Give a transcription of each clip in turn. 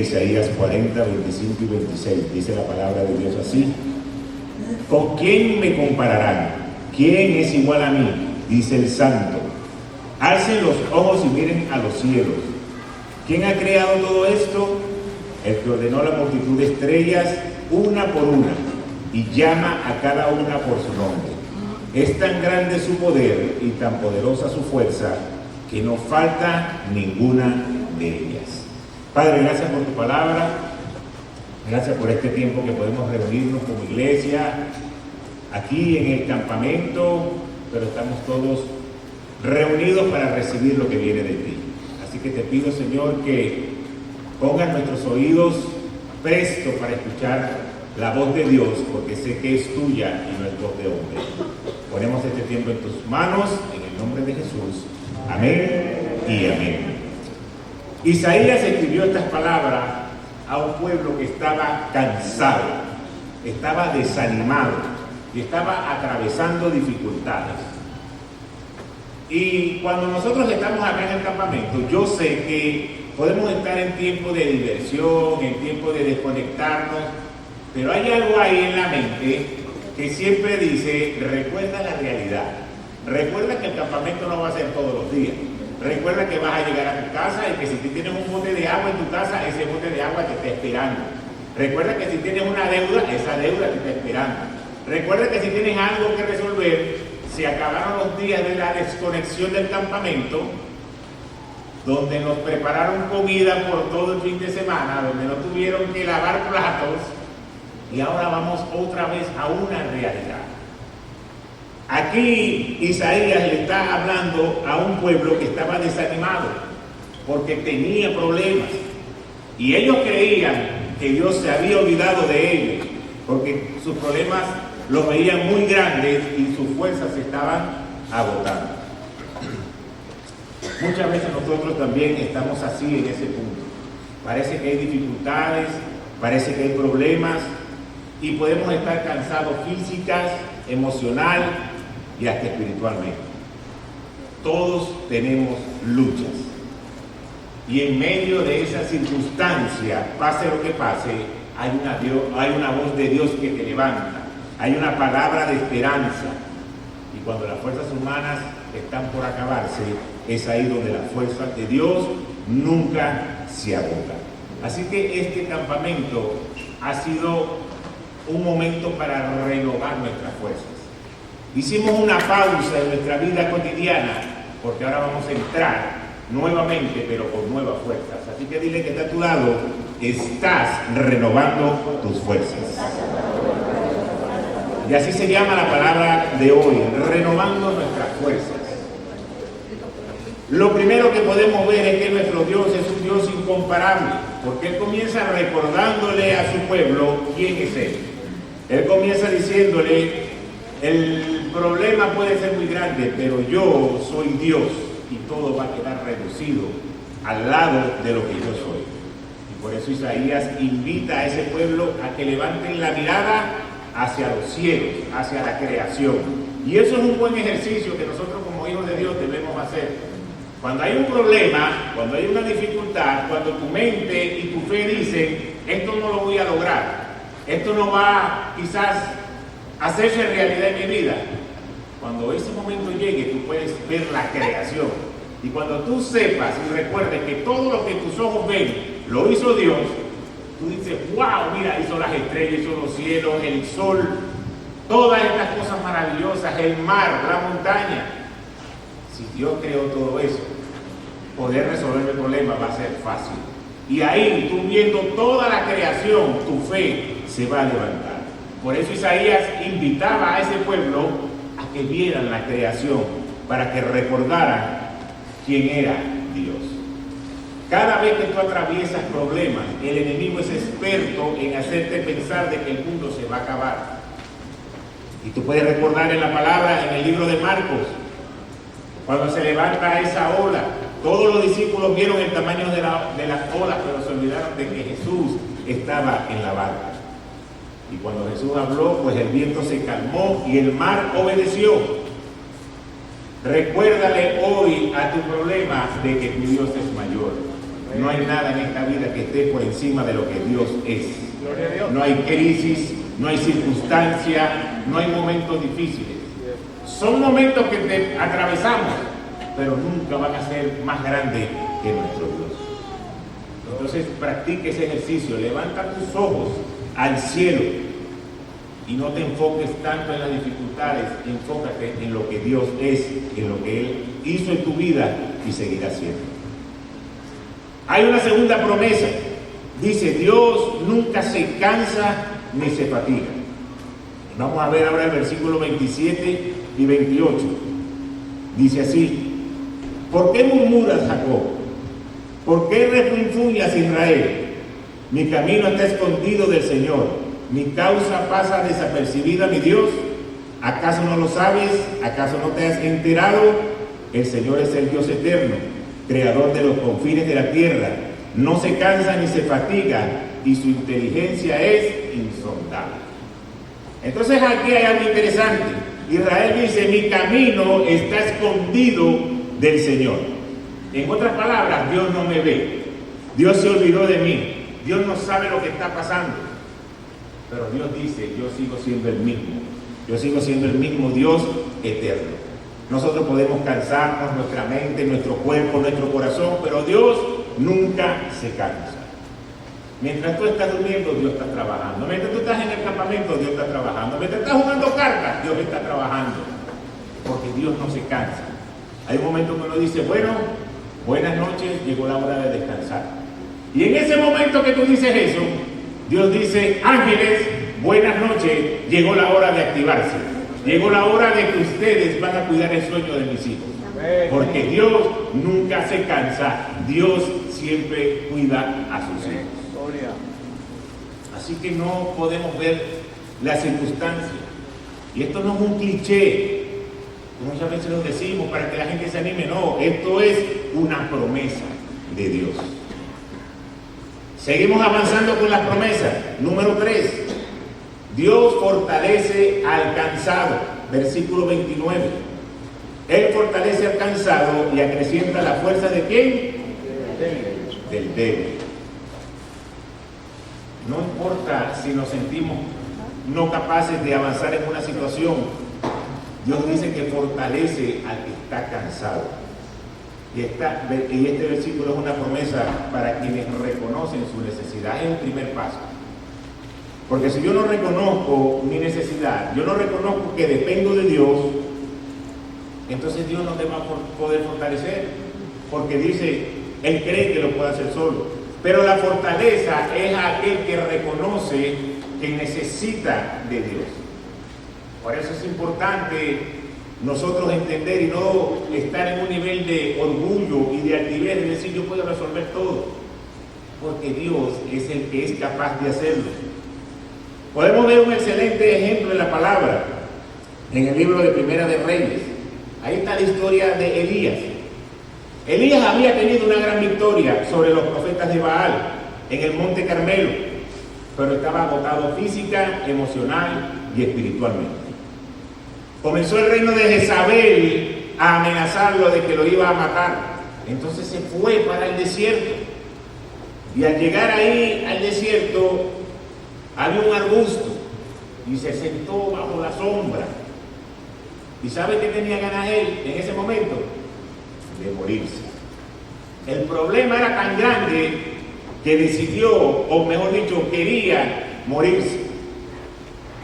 Isaías 40, 25 y 26, dice la palabra de Dios así: ¿con quién me compararán? ¿Quién es igual a mí? Dice el Santo. Alcen los ojos y miren a los cielos. ¿Quién ha creado todo esto? El que ordenó la multitud de estrellas una por una y llama a cada una por su nombre. Es tan grande su poder y tan poderosa su fuerza que no falta ninguna de ellas. Padre, gracias por tu palabra. Gracias por este tiempo que podemos reunirnos como iglesia aquí en el campamento, pero estamos todos reunidos para recibir lo que viene de ti. Así que te pido, Señor, que pongas nuestros oídos prestos para escuchar la voz de Dios, porque sé que es tuya y no es voz de hombre. Ponemos este tiempo en tus manos, en el nombre de Jesús. Amén y amén. Isaías escribió estas palabras a un pueblo que estaba cansado, estaba desanimado y estaba atravesando dificultades. Y cuando nosotros estamos acá en el campamento, yo sé que podemos estar en tiempo de diversión, en tiempo de desconectarnos, pero hay algo ahí en la mente que siempre dice: recuerda la realidad, recuerda que el campamento no va a ser todos los días, recuerda que vas a llegar a tu casa y que si tú tienes un bote de agua en tu casa, ese bote de agua te está esperando. Recuerda que si tienes una deuda, esa deuda te está esperando. Recuerda que si tienes algo que resolver, se acabaron los días de la desconexión del campamento, donde nos prepararon comida por todo el fin de semana, donde no tuvieron que lavar platos, y ahora vamos otra vez a una realidad. Aquí Isaías le está hablando a un pueblo que estaba desanimado, porque tenía problemas, y ellos creían que Dios se había olvidado de ellos, porque sus problemas los veían muy grandes y sus fuerzas se estaban agotando. Muchas veces nosotros también estamos así en ese punto. Parece que hay dificultades, parece que hay problemas y podemos estar cansados físicas, emocional y hasta espiritualmente. Todos tenemos luchas. Y en medio de esa circunstancia, pase lo que pase, hay una voz de Dios que te levanta. Hay una palabra de esperanza. Y cuando las fuerzas humanas están por acabarse, es ahí donde las fuerzas de Dios nunca se agotan. Así que este campamento ha sido un momento para renovar nuestras fuerzas. Hicimos una pausa en nuestra vida cotidiana, porque ahora vamos a entrar nuevamente, pero con nuevas fuerzas. Así que dile que está a tu lado: estás renovando tus fuerzas. Y así se llama la palabra de hoy: renovando nuestras fuerzas. Lo primero que podemos ver es que nuestro Dios es un Dios incomparable, porque Él comienza recordándole a su pueblo quién es Él. Él comienza diciéndole: el problema puede ser muy grande, pero yo soy Dios y todo va a quedar reducido al lado de lo que yo soy. Y por eso Isaías invita a ese pueblo a que levanten la mirada hacia los cielos, hacia la creación. Y eso es un buen ejercicio que nosotros como hijos de Dios debemos hacer. Cuando hay un problema, cuando hay una dificultad, cuando tu mente y tu fe dicen: esto no lo voy a lograr, esto no va quizás a hacerse realidad en mi vida, cuando ese momento llegue, tú puedes ver la creación. Y cuando tú sepas y recuerdes que todo lo que tus ojos ven lo hizo Dios, tú dices: wow, mira, hizo las estrellas, hizo los cielos, el sol, todas estas cosas maravillosas, el mar, la montaña. Si Dios creó todo eso, poder resolver el problema va a ser fácil. Y ahí, tú viendo toda la creación, tu fe se va a levantar. Por eso Isaías invitaba a ese pueblo a que vieran la creación, para que recordaran quién era Dios. Cada vez que tú atraviesas problemas, el enemigo es experto en hacerte pensar de que el mundo se va a acabar. Y tú puedes recordar en la palabra, en el libro de Marcos, cuando se levanta esa ola, todos los discípulos vieron el tamaño de las olas, pero se olvidaron de que Jesús estaba en la barca. Y cuando Jesús habló, pues el viento se calmó y el mar obedeció. Recuérdale hoy a tu problema de que tu Dios es mayor. No hay nada en esta vida que esté por encima de lo que Dios es. Gloria a Dios. No hay crisis, no hay circunstancia, no hay momentos difíciles. Son momentos que te atravesamos, pero nunca van a ser más grandes que nuestro Dios. Entonces practique ese ejercicio, levanta tus ojos al cielo y no te enfoques tanto en las dificultades, enfócate en lo que Dios es, en lo que Él hizo en tu vida y seguirá haciendo. Hay una segunda promesa, dice: Dios nunca se cansa ni se fatiga. Vamos a ver ahora el versículo 27 y 28. Dice así: ¿por qué murmuras, Jacob? ¿Por qué refunfuñas, Israel? Mi camino está escondido del Señor, mi causa pasa desapercibida, mi Dios. ¿Acaso no lo sabes? ¿Acaso no te has enterado? El Señor es el Dios eterno, creador de los confines de la tierra. No se cansa ni se fatiga, y su inteligencia es insondable. Entonces aquí hay algo interesante. Israel dice: mi camino está escondido del Señor. En otras palabras, Dios no me ve. Dios se olvidó de mí. Dios no sabe lo que está pasando. Pero Dios dice: yo sigo siendo el mismo. Yo sigo siendo el mismo Dios eterno. Nosotros podemos cansarnos, nuestra mente, nuestro cuerpo, nuestro corazón, pero Dios nunca se cansa. Mientras tú estás durmiendo, Dios está trabajando. Mientras tú estás en el campamento, Dios está trabajando. Mientras estás jugando cartas, Dios está trabajando. Porque Dios no se cansa. Hay un momento que uno dice: bueno, buenas noches, llegó la hora de descansar. Y en ese momento que tú dices eso, Dios dice: ángeles, buenas noches, llegó la hora de activarse. Llegó la hora de que ustedes van a cuidar el sueño de mis hijos. Porque Dios nunca se cansa. Dios siempre cuida a sus hijos. Así que no podemos ver las circunstancias. Y esto no es un cliché, muchas veces lo decimos para que la gente se anime. No, esto es una promesa de Dios. Seguimos avanzando con las promesas. Número 3. Dios fortalece al cansado. Versículo 29. Él fortalece al cansado y acrecienta la fuerza de ¿quién? Del débil. No importa si nos sentimos no capaces de avanzar en una situación, Dios dice que fortalece al que está cansado. Y este versículo es una promesa para quienes reconocen su necesidad. Es el primer paso. Porque si yo no reconozco mi necesidad, yo no reconozco que dependo de Dios, entonces Dios no te va a poder fortalecer. Porque dice, Él cree que lo puede hacer solo. Pero la fortaleza es aquel que reconoce que necesita de Dios. Por eso es importante nosotros entender y no estar en un nivel de orgullo y de altivez de decir: yo puedo resolver todo. Porque Dios es el que es capaz de hacerlo. Podemos ver un excelente ejemplo en la palabra, en el libro de Primera de Reyes. Ahí está la historia de Elías. Elías había tenido una gran victoria sobre los profetas de Baal en el Monte Carmelo, pero estaba agotado física, emocional y espiritualmente. Comenzó el reino de Jezabel a amenazarlo de que lo iba a matar. Entonces se fue para el desierto. Y al llegar ahí al desierto, había un arbusto y se sentó bajo la sombra. ¿Y sabe qué tenía ganas él en ese momento? De morirse. El problema era tan grande que decidió, o mejor dicho, quería morirse.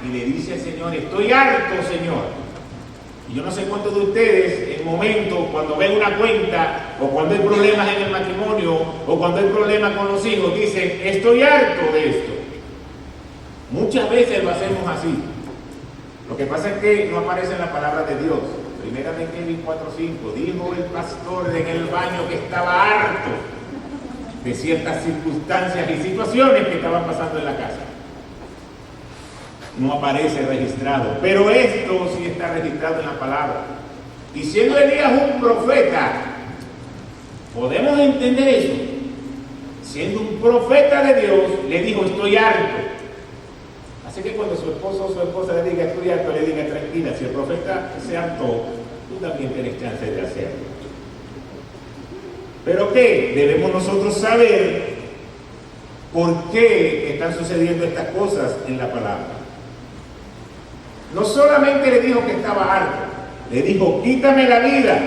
Y le dice al Señor: estoy harto, Señor. Y yo no sé cuántos de ustedes, en momentos cuando ven una cuenta, o cuando hay problemas en el matrimonio, o cuando hay problemas con los hijos, dicen: estoy harto de esto. Muchas veces lo hacemos así. Lo que pasa es que no aparece en la palabra de Dios. Primera de Kevin 4:5, dijo el pastor en el baño que estaba harto de ciertas circunstancias y situaciones que estaban pasando en la casa. No aparece registrado, pero esto sí está registrado en la palabra. Y siendo Elías un profeta, podemos entender eso. Siendo un profeta de Dios, le dijo: estoy harto. Así que cuando su esposo o su esposa le diga estoy harto, le diga: tranquila, si el profeta se hartó, tú también tienes chance de hacerlo. ¿Pero qué? Debemos nosotros saber por qué están sucediendo estas cosas en la palabra. No solamente le dijo que estaba harto, le dijo, quítame la vida,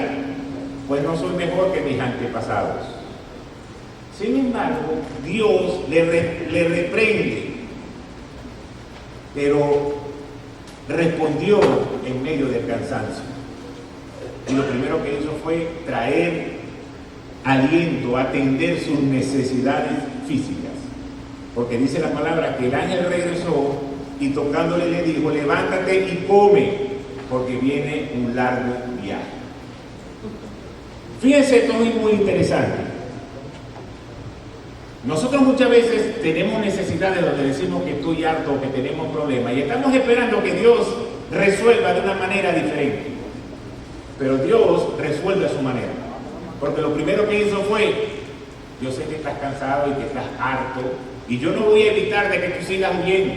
pues no soy mejor que mis antepasados. Sin embargo, Dios le reprende, pero respondió en medio del cansancio. Y lo primero que hizo fue traer aliento, atender sus necesidades físicas. Porque dice la palabra que el ángel regresó y tocándole le dijo, levántate y come, porque viene un largo viaje. Fíjense, esto es muy interesante. Nosotros muchas veces tenemos necesidades donde decimos que estoy harto, que tenemos problemas, y estamos esperando que Dios resuelva de una manera diferente. Pero Dios resuelve a su manera. Porque lo primero que hizo fue, yo sé que estás cansado y que estás harto, y yo no voy a evitar de que tú sigas huyendo,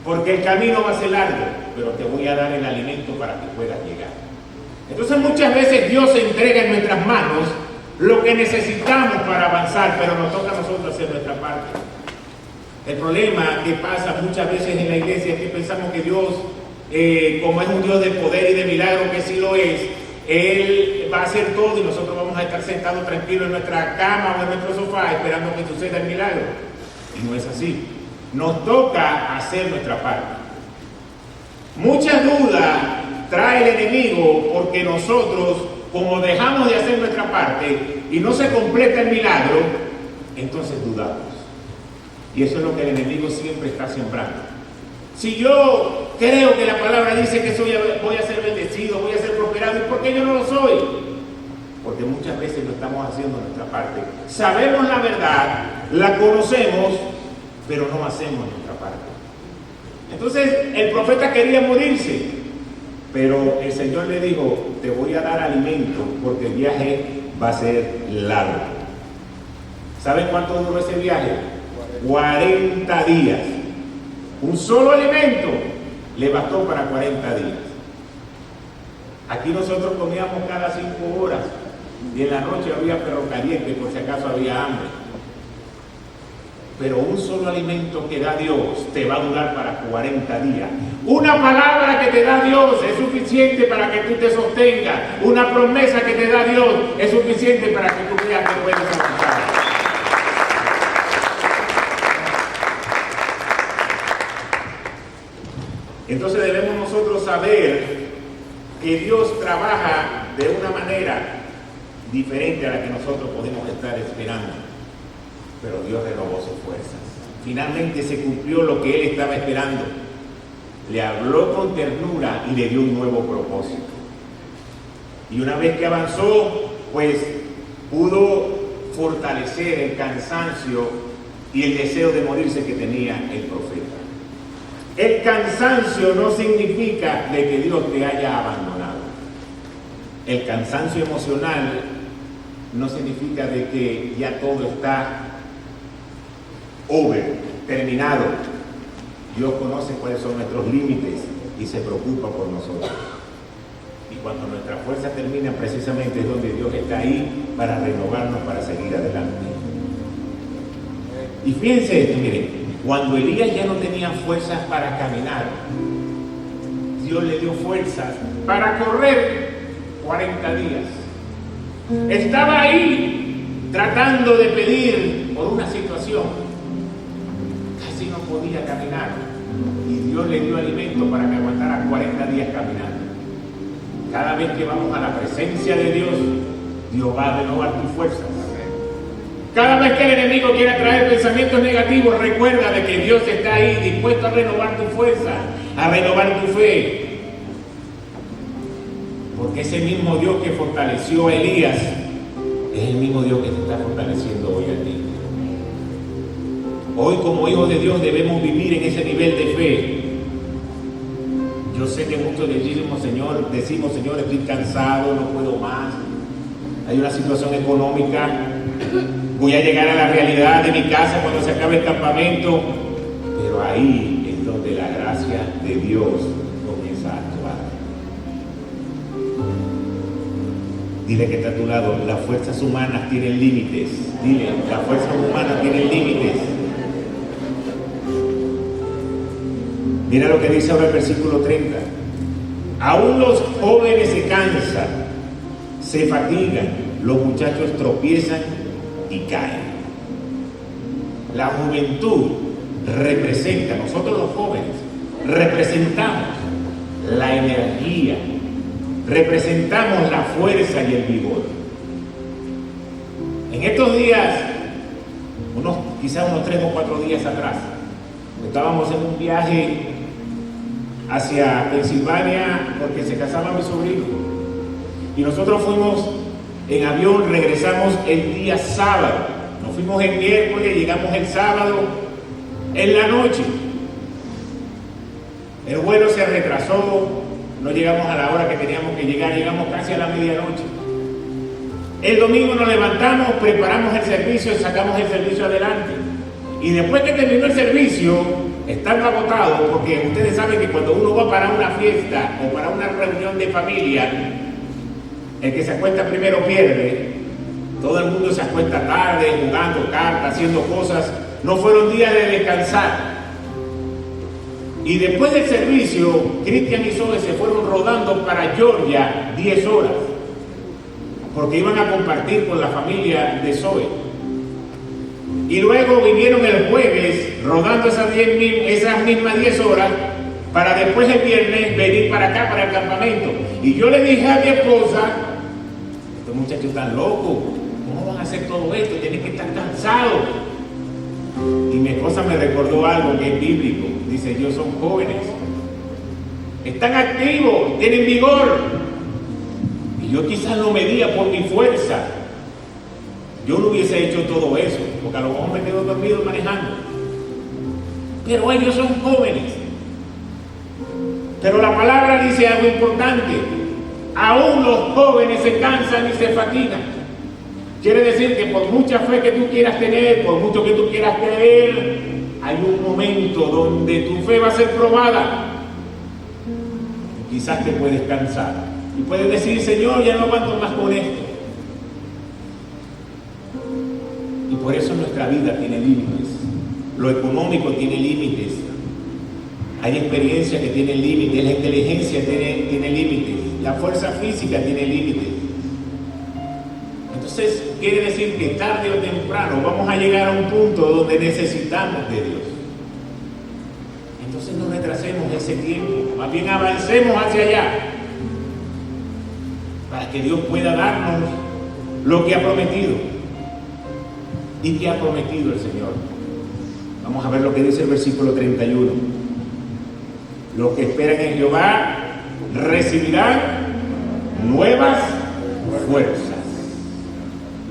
porque el camino va a ser largo, pero te voy a dar el alimento para que puedas llegar. Entonces muchas veces Dios entrega en nuestras manos lo que necesitamos para avanzar, pero nos toca a nosotros hacer nuestra parte. El problema que pasa muchas veces en la iglesia es que pensamos que Dios, como es un Dios de poder y de milagro, que sí lo es, Él va a hacer todo y nosotros vamos a estar sentados tranquilos en nuestra cama o en nuestro sofá esperando que suceda el milagro. Y no es así. Nos toca hacer nuestra parte. Mucha duda trae el enemigo porque nosotros, como dejamos de hacer nuestra parte y no se completa el milagro, entonces dudamos. Y eso es lo que el enemigo siempre está sembrando. Si yo creo que la palabra dice que voy a ser bendecido, voy a ser prosperado, ¿y por qué yo no lo soy? Porque muchas veces no estamos haciendo nuestra parte. Sabemos la verdad, la conocemos, pero no hacemos nuestra parte. Entonces el profeta quería morirse, pero el Señor le dijo, te voy a dar alimento porque el viaje va a ser largo. ¿Saben cuánto duró ese viaje? 40 días. Un solo alimento le bastó para 40 días. Aquí nosotros comíamos cada 5 horas y en la noche había perro caliente por si acaso había hambre. Pero un solo alimento que da Dios te va a durar para 40 días. Una palabra que te da Dios es suficiente para que tú te sostengas. Una promesa que te da Dios es suficiente para que tú veas que puedes avanzar. Entonces debemos nosotros saber que Dios trabaja de una manera diferente a la que nosotros podemos estar esperando. Pero Dios renovó sus fuerzas. Finalmente se cumplió lo que él estaba esperando. Le habló con ternura y le dio un nuevo propósito. Y una vez que avanzó, pues pudo fortalecer el cansancio y el deseo de morirse que tenía el profeta. El cansancio no significa de que Dios te haya abandonado. El cansancio emocional no significa de que ya todo está terminado. Dios conoce cuáles son nuestros límites y se preocupa por nosotros. Y cuando nuestras fuerzas terminan, precisamente es donde Dios está ahí para renovarnos, para seguir adelante. Y fíjense esto, miren, cuando Elías ya no tenía fuerzas para caminar, Dios le dio fuerzas para correr 40 días. Estaba ahí tratando de pedir por una situación. Casi no podía caminar. Y Dios le dio alimento para que aguantara 40 días caminando. Cada vez que vamos a la presencia de Dios, Dios va a renovar tus fuerzas. Cada vez que el enemigo quiera traer pensamientos negativos, recuerda de que Dios está ahí dispuesto a renovar tu fuerza, a renovar tu fe. Porque ese mismo Dios que fortaleció a Elías es el mismo Dios que te está fortaleciendo hoy a ti. Hoy, como hijos de Dios, debemos vivir en ese nivel de fe. Yo sé que muchos decimos, Señor, estoy cansado, no puedo más. Hay una situación económica. Voy a llegar a la realidad de mi casa cuando se acabe el campamento. Pero ahí es donde la gracia de Dios comienza a actuar. Dile que está a tu lado, las fuerzas humanas tienen límites. Dile, las fuerzas humanas tienen límites. Mira lo que dice ahora el versículo 30. Aún los jóvenes se cansan, se fatigan, los muchachos tropiezan y caen. La juventud representa, nosotros los jóvenes, representamos la energía, representamos la fuerza y el vigor. En estos días, quizás unos 3 o 4 días atrás, estábamos en un viaje hacia Pensilvania porque se casaba mi sobrino. Y nosotros fuimos en avión, regresamos el día sábado. Nos fuimos el miércoles, llegamos el sábado en la noche. El vuelo se retrasó, no llegamos a la hora que teníamos que llegar, llegamos casi a la medianoche. El domingo nos levantamos, preparamos el servicio y sacamos el servicio adelante. Y después que terminó el servicio, estando agotado, porque ustedes saben que cuando uno va para una fiesta o para una reunión de familia, el que se acuesta primero pierde. Todo el mundo se acuesta tarde, jugando cartas, haciendo cosas. No fueron días de descansar. Y después del servicio, Cristian y Zoe se fueron rodando para Georgia 10 horas, porque iban a compartir con la familia de Zoe. Y luego vinieron el jueves rodando esas mismas 10 horas para después el viernes venir para acá, para el campamento. Y yo le dije a mi esposa, estos muchachos están locos, ¿cómo van a hacer todo esto? Tienen que estar cansados. Y mi esposa me recordó algo que es bíblico. Dice, ellos son jóvenes, están activos, tienen vigor. Y yo quizás lo medía por mi fuerza. Yo no hubiese hecho todo eso, porque a lo mejor me quedo dormido manejando. Pero ellos son jóvenes. Pero la palabra dice algo importante. Aún los jóvenes se cansan y se fatigan. Quiere decir que por mucha fe que tú quieras tener, por mucho que tú quieras creer, hay un momento donde tu fe va a ser probada. Y quizás te puedes cansar. Y puedes decir, Señor, ya no aguanto más con esto. Y por eso nuestra vida tiene límites. Lo económico tiene límites. Hay experiencias que tienen límites. La inteligencia tiene límites. La fuerza física tiene límites. Entonces, quiere decir que tarde o temprano vamos a llegar a un punto donde necesitamos de Dios. Entonces no retrasemos ese tiempo. Más bien avancemos hacia allá. Para que Dios pueda darnos lo que ha prometido. ¿Y qué ha prometido el Señor? Vamos a ver lo que dice el versículo 31. Los que esperan en Jehová recibirán nuevas fuerzas.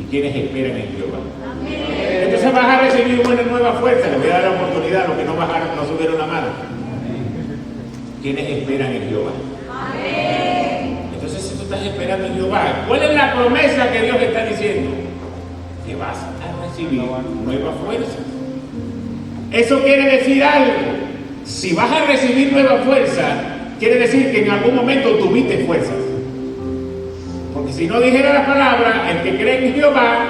¿Y quiénes esperan en Jehová? Amén. Entonces vas a recibir una nueva fuerza. Les voy a dar la oportunidad a los que no bajaron, no subieron la mano. ¿Quiénes esperan en Jehová? Amén. Entonces si tú estás esperando en Jehová, ¿cuál es la promesa que Dios está diciendo? Que vas a recibir nuevas fuerzas. Eso quiere decir algo. Si vas a recibir nueva fuerza, quiere decir que en algún momento tuviste fuerzas. Porque si no dijera la palabra, el que cree en Jehová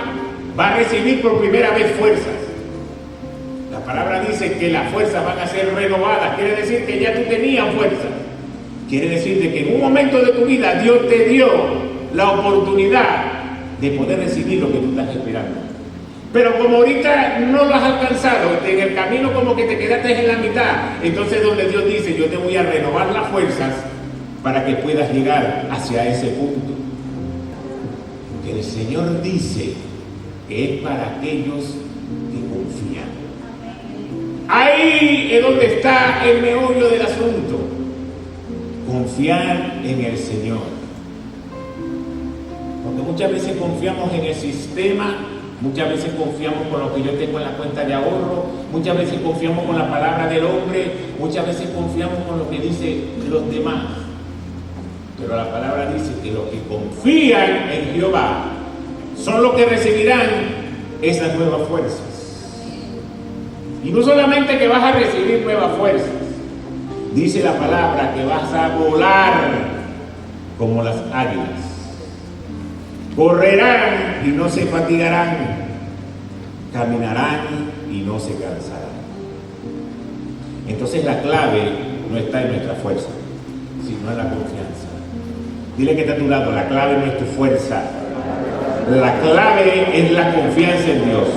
va a recibir por primera vez fuerzas. La palabra dice que las fuerzas van a ser renovadas. Quiere decir que ya tú tenías fuerzas. Quiere decir de que en un momento de tu vida Dios te dio la oportunidad de poder recibir lo que tú estás esperando. Pero como ahorita no lo has alcanzado, en el camino como que te quedaste en la mitad, entonces donde Dios dice, yo te voy a renovar las fuerzas para que puedas llegar hacia ese punto. Que el Señor dice que es para aquellos que confían. Ahí es donde está el meollo del asunto. Confiar en el Señor. Porque muchas veces confiamos en el sistema. Muchas veces confiamos con lo que yo tengo en la cuenta de ahorro, muchas veces confiamos con la palabra del hombre, muchas veces confiamos con lo que dicen los demás. Pero la palabra dice que los que confían en Jehová son los que recibirán esas nuevas fuerzas. Y no solamente que vas a recibir nuevas fuerzas, dice la palabra que vas a volar como las águilas. Correrán y no se fatigarán, caminarán y no se cansarán. Entonces la clave no está en nuestra fuerza, sino en la confianza. Dile que está a tu lado, la clave no es tu fuerza, la clave es la confianza en Dios.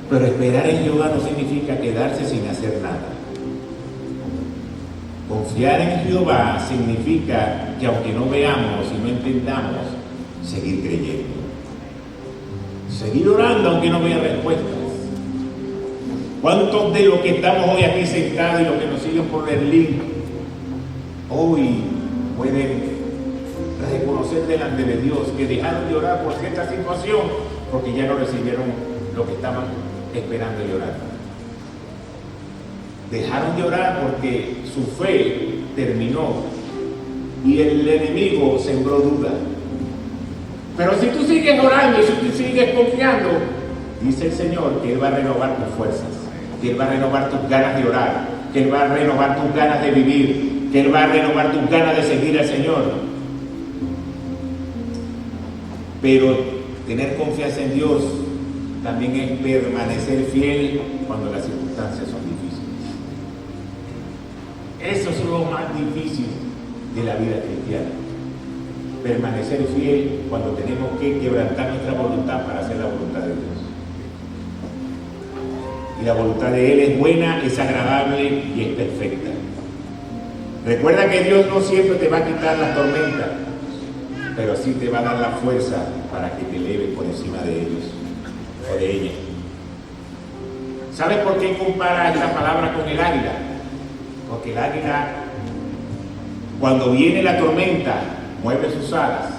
Pero esperar en Jehová no significa quedarse sin hacer nada. Confiar en Jehová significa que aunque no veamos y no entendamos, seguir creyendo. Seguir orando aunque no vea respuestas. ¿Cuántos de los que estamos hoy aquí sentados y los que nos siguen por el link hoy pueden reconocer delante de Dios que dejaron de orar por cierta situación porque ya no recibieron lo que estaban esperando y orando? Dejaron de orar porque su fe terminó y el enemigo sembró duda. Pero si tú sigues orando y si tú sigues confiando, dice el Señor que Él va a renovar tus fuerzas, que Él va a renovar tus ganas de orar, que Él va a renovar tus ganas de vivir, que Él va a renovar tus ganas de seguir al Señor. Pero tener confianza en Dios también es permanecer fiel cuando las circunstancias son difíciles. Eso es lo más difícil de la vida cristiana. Permanecer fiel cuando tenemos que quebrantar nuestra voluntad para hacer la voluntad de Dios. Y la voluntad de Él es buena, es agradable y es perfecta. Recuerda que Dios no siempre te va a quitar las tormentas, pero sí te va a dar la fuerza para que te eleves por encima de ellos o de ella. ¿Sabes por qué compara esta palabra con el águila? Porque el águila, cuando viene la tormenta, mueve sus alas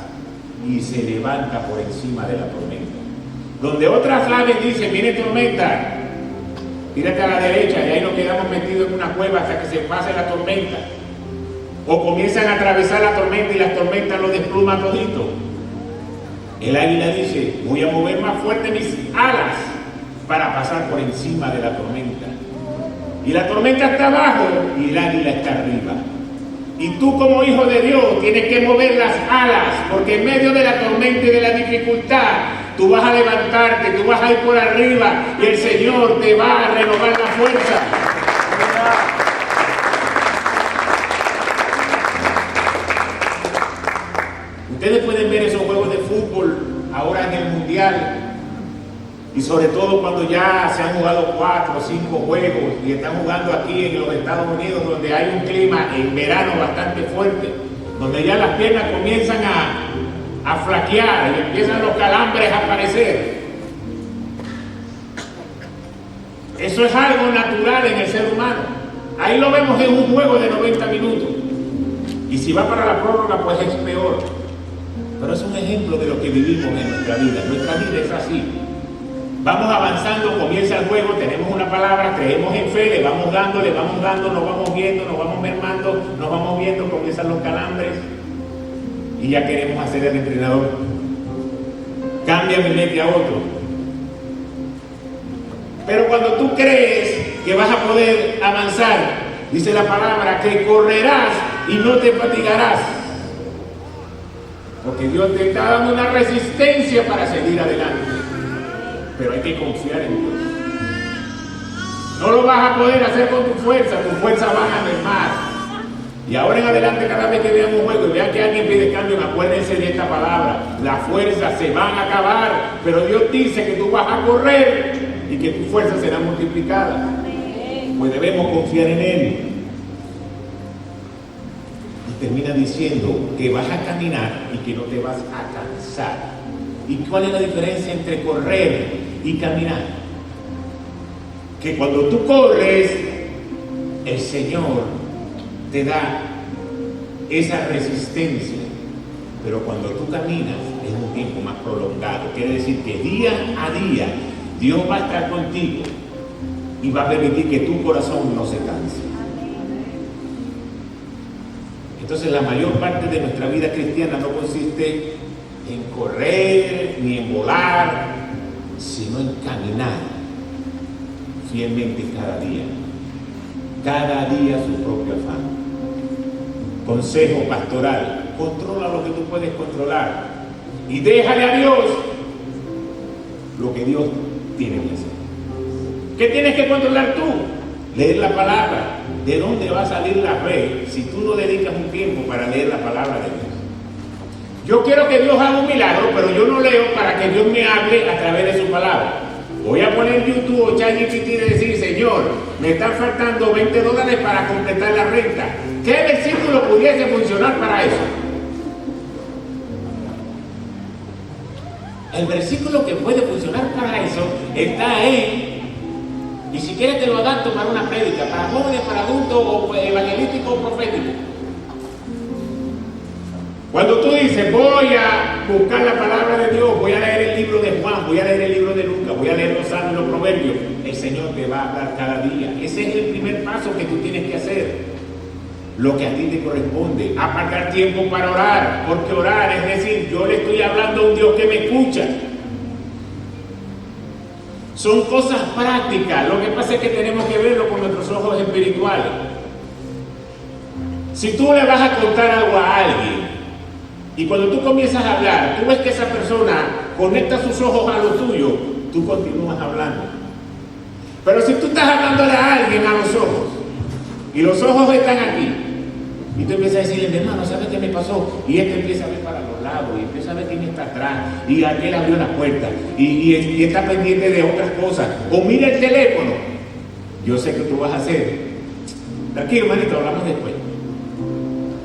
y se levanta por encima de la tormenta. Donde otras aves dicen, viene tormenta, tírate a la derecha y ahí nos quedamos metidos en una cueva hasta que se pase la tormenta. O comienzan a atravesar la tormenta y las tormentas los despluman todito. El águila dice, voy a mover más fuerte mis alas para pasar por encima de la tormenta. Y la tormenta está abajo y el águila está arriba. Y tú como hijo de Dios tienes que mover las alas, porque en medio de la tormenta y de la dificultad, tú vas a levantarte, tú vas a ir por arriba y el Señor te va a renovar la fuerza. Ustedes pueden ver esos juegos de fútbol ahora en el Mundial y sobre todo cuando ya se han jugado 4 o 5 juegos y están jugando aquí en los Estados Unidos donde hay un clima en verano bastante fuerte, donde ya las piernas comienzan a flaquear y empiezan los calambres a aparecer. Eso es algo natural en el ser humano. Ahí lo vemos en un juego de 90 minutos y si va para la prórroga pues es peor. Pero es un ejemplo de lo que vivimos en nuestra vida. Nuestra vida es así. Vamos avanzando, comienza el juego, tenemos una palabra, creemos en fe, le vamos dando, nos vamos viendo, nos vamos mermando, nos vamos viendo, comienzan los calambres y ya queremos hacer el entrenador. Cambia mi mente a otro. Pero cuando tú crees que vas a poder avanzar, dice la palabra que correrás y no te fatigarás. Porque Dios te está dando una resistencia para seguir adelante. Pero hay que confiar en Dios. No lo vas a poder hacer con tu fuerza van a mermar. Y ahora en adelante, cada vez que vean un juego y vean que alguien pide cambio, acuérdense de esta palabra. Las fuerzas se van a acabar, pero Dios dice que tú vas a correr y que tus fuerzas serán multiplicadas. Pues debemos confiar en Él. Y termina diciendo que vas a caminar y que no te vas a cansar. ¿Y cuál es la diferencia entre correr y caminar? Que cuando tú corres, el Señor te da esa resistencia, pero cuando tú caminas es un tiempo más prolongado. Quiere decir que día a día Dios va a estar contigo y va a permitir que tu corazón no se canse. Entonces la mayor parte de nuestra vida cristiana no consiste en correr ni en volar, sino en caminar fielmente cada día su propio afán. consejo pastoral. Controla lo que tú puedes controlar y déjale a Dios lo que Dios tiene que hacer. ¿Qué tienes que controlar tú? Leer la palabra. ¿De dónde va a salir la fe si tú no dedicas un tiempo para leer la palabra de Dios? Yo quiero que Dios haga un milagro, pero yo no leo para que Dios me hable a través de su palabra. Voy a poner YouTube o ChatGPT y decir, Señor, me están faltando $20 para completar la renta. ¿Qué versículo pudiese funcionar para eso? El versículo que puede funcionar para eso está en, y si quieres te lo adapto para una prédica, para jóvenes, para adultos, o evangelístico o profético. Cuando tú dices, voy a buscar la palabra de Dios, voy a leer el libro de Juan, voy a leer el libro de Lucas, voy a leer los Salmos y los Proverbios, el Señor te va a hablar cada día. Ese es el primer paso que tú tienes que hacer. Lo que a ti te corresponde, apartar tiempo para orar, porque orar es decir, yo le estoy hablando a un Dios que me escucha. Son cosas prácticas, lo que pasa es que tenemos que verlo con nuestros ojos espirituales. Si tú le vas a contar algo a alguien, y cuando tú comienzas a hablar, tú ves que esa persona conecta sus ojos a lo tuyo, tú continúas hablando. Pero si tú estás hablándole a alguien a los ojos, y los ojos están aquí, y tú empiezas a decirle, hermano, ¿sabes qué me pasó? Y este empieza a ver para los lados, y empieza a ver quién está atrás, y aquel abrió la puerta, y está pendiente de otras cosas. O mira el teléfono. Yo sé que tú vas a hacer. Tranquilo, hermanito, hablamos después.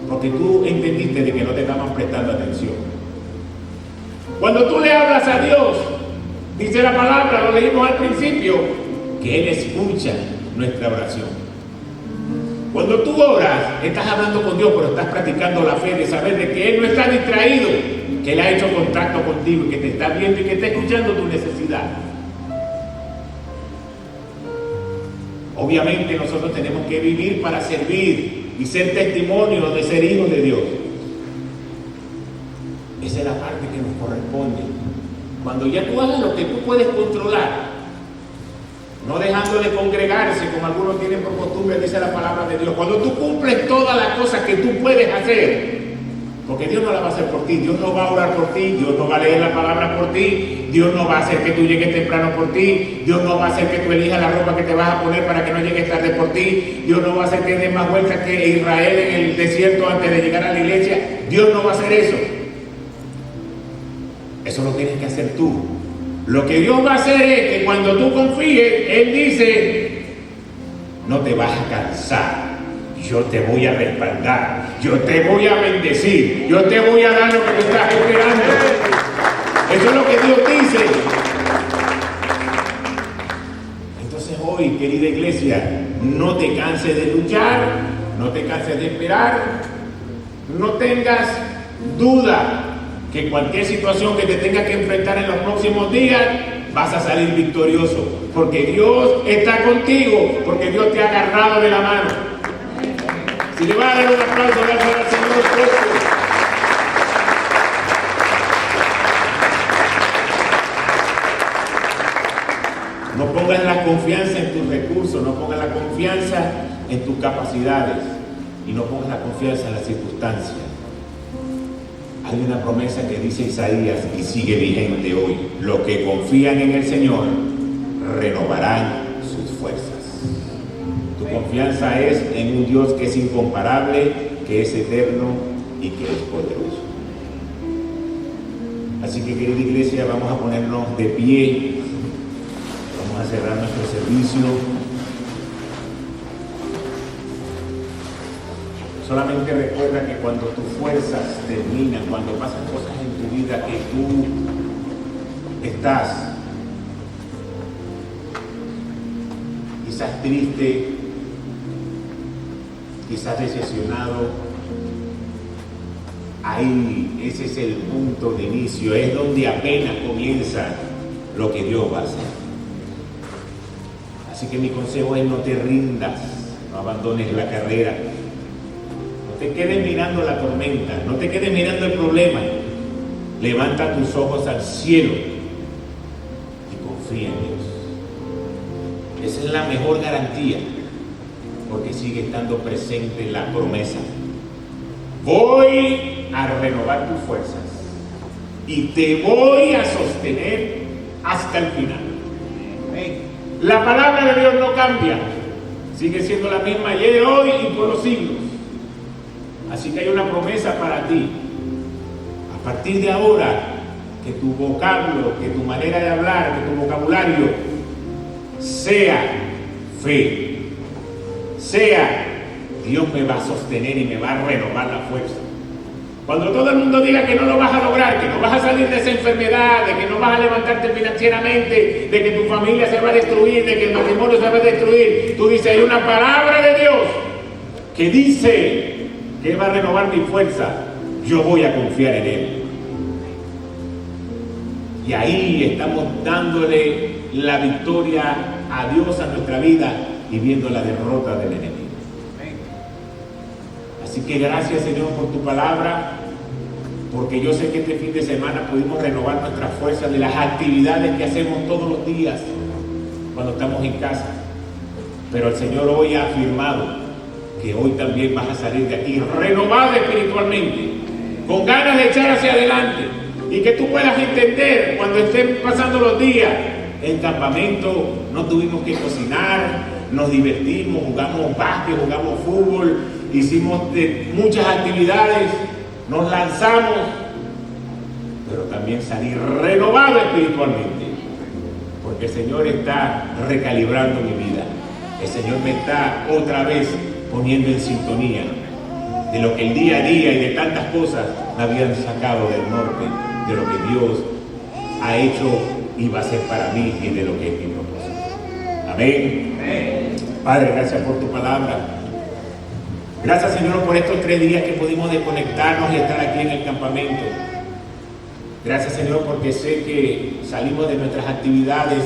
Porque tú entendiste de que no te estaban prestando atención. Cuando tú le hablas a Dios, dice la palabra, lo leímos al principio, que Él escucha nuestra oración. Cuando tú oras, estás hablando con Dios, pero estás practicando la fe de saber de que Él no está distraído, que Él ha hecho contacto contigo y que te está viendo y que está escuchando tu necesidad. Obviamente nosotros tenemos que vivir para servir y ser testimonio de ser hijos de Dios. Esa es la parte que nos corresponde. Cuando ya tú hagas lo que tú puedes controlar, no dejando de congregarse como algunos tienen por costumbre, dice la palabra de Dios. Cuando tú cumples todas las cosas que tú puedes hacer, porque Dios no la va a hacer por ti, Dios no va a orar por ti, Dios no va a leer la palabra por ti, Dios no va a hacer que tú llegues temprano por ti, Dios no va a hacer que tú elijas la ropa que te vas a poner para que no llegues tarde por ti, Dios no va a hacer que des más vueltas que Israel en el desierto antes de llegar a la iglesia. Dios no va a hacer eso. Eso lo tienes que hacer tú. Lo que Dios va a hacer es que cuando tú confíes, Él dice, no te vas a cansar, yo te voy a respaldar, yo te voy a bendecir, yo te voy a dar lo que tú estás esperando. Eso es lo que Dios dice. Entonces hoy, querida iglesia, no te canses de luchar, no te canses de esperar, no tengas duda que cualquier situación que te tengas que enfrentar en los próximos días, vas a salir victorioso, porque Dios está contigo, porque Dios te ha agarrado de la mano. Si le vas a dar un aplauso, dáselo al Señor fuerte. No pongas la confianza en tus recursos, no pongas la confianza en tus capacidades y no pongas la confianza en las circunstancias. Hay una promesa que dice Isaías y sigue vigente hoy. Los que confían en el Señor renovarán sus fuerzas. Tu confianza es en un Dios que es incomparable, que es eterno y que es poderoso. Así que, querida iglesia, vamos a ponernos de pie. Vamos a cerrar nuestro servicio. Solamente recuerda que cuando tus fuerzas terminan, cuando pasan cosas en tu vida que tú estás quizás triste, quizás decepcionado, ahí ese es el punto de inicio, es donde apenas comienza lo que Dios va a hacer. Así que mi consejo es: no te rindas, no abandones la carrera. No te quedes mirando la tormenta, no te quedes mirando el problema. Levanta tus ojos al cielo y confía en Dios. Esa es la mejor garantía, porque sigue estando presente la promesa voy a renovar tus fuerzas y te voy a sostener hasta el final. La palabra de Dios no cambia, sigue siendo la misma ayer, hoy y por los siglos. Así que hay una promesa para ti. A partir de ahora, que tu vocablo, que tu manera de hablar, que tu vocabulario sea fe, sea Dios me va a sostener y me va a renovar la fuerza. Cuando todo el mundo diga que no lo vas a lograr, que no vas a salir de esa enfermedad, de que no vas a levantarte financieramente, de que tu familia se va a destruir, de que el matrimonio se va a destruir, tú dices, hay una palabra de Dios que dice que va a renovar mi fuerza, yo voy a confiar en Él. Y ahí estamos dándole la victoria a Dios a nuestra vida y viendo la derrota del enemigo. Así que gracias, Señor, por tu palabra, porque yo sé que este fin de semana pudimos renovar nuestras fuerzas de las actividades que hacemos todos los días cuando estamos en casa. Pero el Señor hoy ha afirmado que hoy también vas a salir de aquí renovado espiritualmente, con ganas de echar hacia adelante, y que tú puedas entender cuando estén pasando los días. En campamento no tuvimos que cocinar, nos divertimos, jugamos básquet, jugamos fútbol, hicimos muchas actividades, nos lanzamos, pero también salir renovado espiritualmente, porque el Señor está recalibrando mi vida. El Señor me está otra vez poniendo en sintonía de lo que el día a día y de tantas cosas me habían sacado del norte, de lo que Dios ha hecho y va a hacer para mí y de lo que es mi propósito. Amén. Padre, gracias por tu palabra. Gracias, Señor, por estos 3 días que pudimos desconectarnos y estar aquí en el campamento. Gracias, Señor, porque sé que salimos de nuestras actividades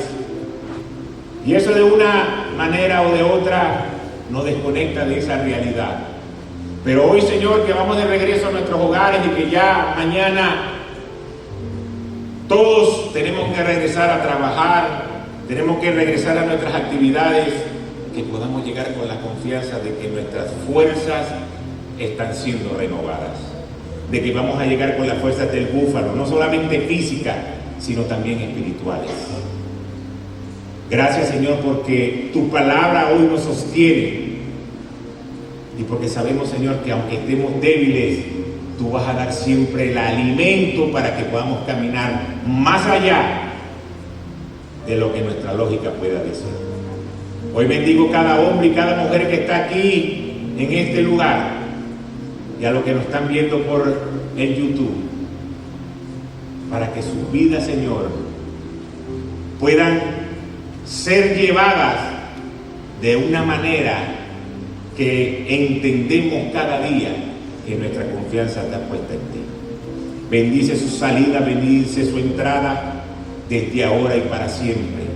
y eso de una manera o de otra nos desconecta de esa realidad. Pero hoy, Señor, que vamos de regreso a nuestros hogares y que ya mañana todos tenemos que regresar a trabajar, tenemos que regresar a nuestras actividades, que podamos llegar con la confianza de que nuestras fuerzas están siendo renovadas, de que vamos a llegar con las fuerzas del búfalo, no solamente físicas, sino también espirituales. Gracias, Señor, porque tu palabra hoy nos sostiene y porque sabemos, Señor, que aunque estemos débiles, tú vas a dar siempre el alimento para que podamos caminar más allá de lo que nuestra lógica pueda decir. Hoy bendigo cada hombre y cada mujer que está aquí en este lugar y a los que nos están viendo por el YouTube, para que sus vidas, Señor, puedan ser llevadas de una manera que entendemos cada día que nuestra confianza está puesta en ti. Bendice su salida, bendice su entrada desde ahora y para siempre.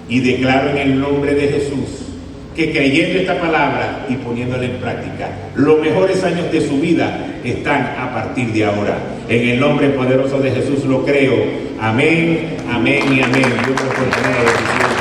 Y declaro en el nombre de Jesús que creyendo esta palabra y poniéndola en práctica, los mejores años de su vida están a partir de ahora. En el nombre poderoso de Jesús lo creo. Amén, amén y amén. Dios nos conceda la bendición.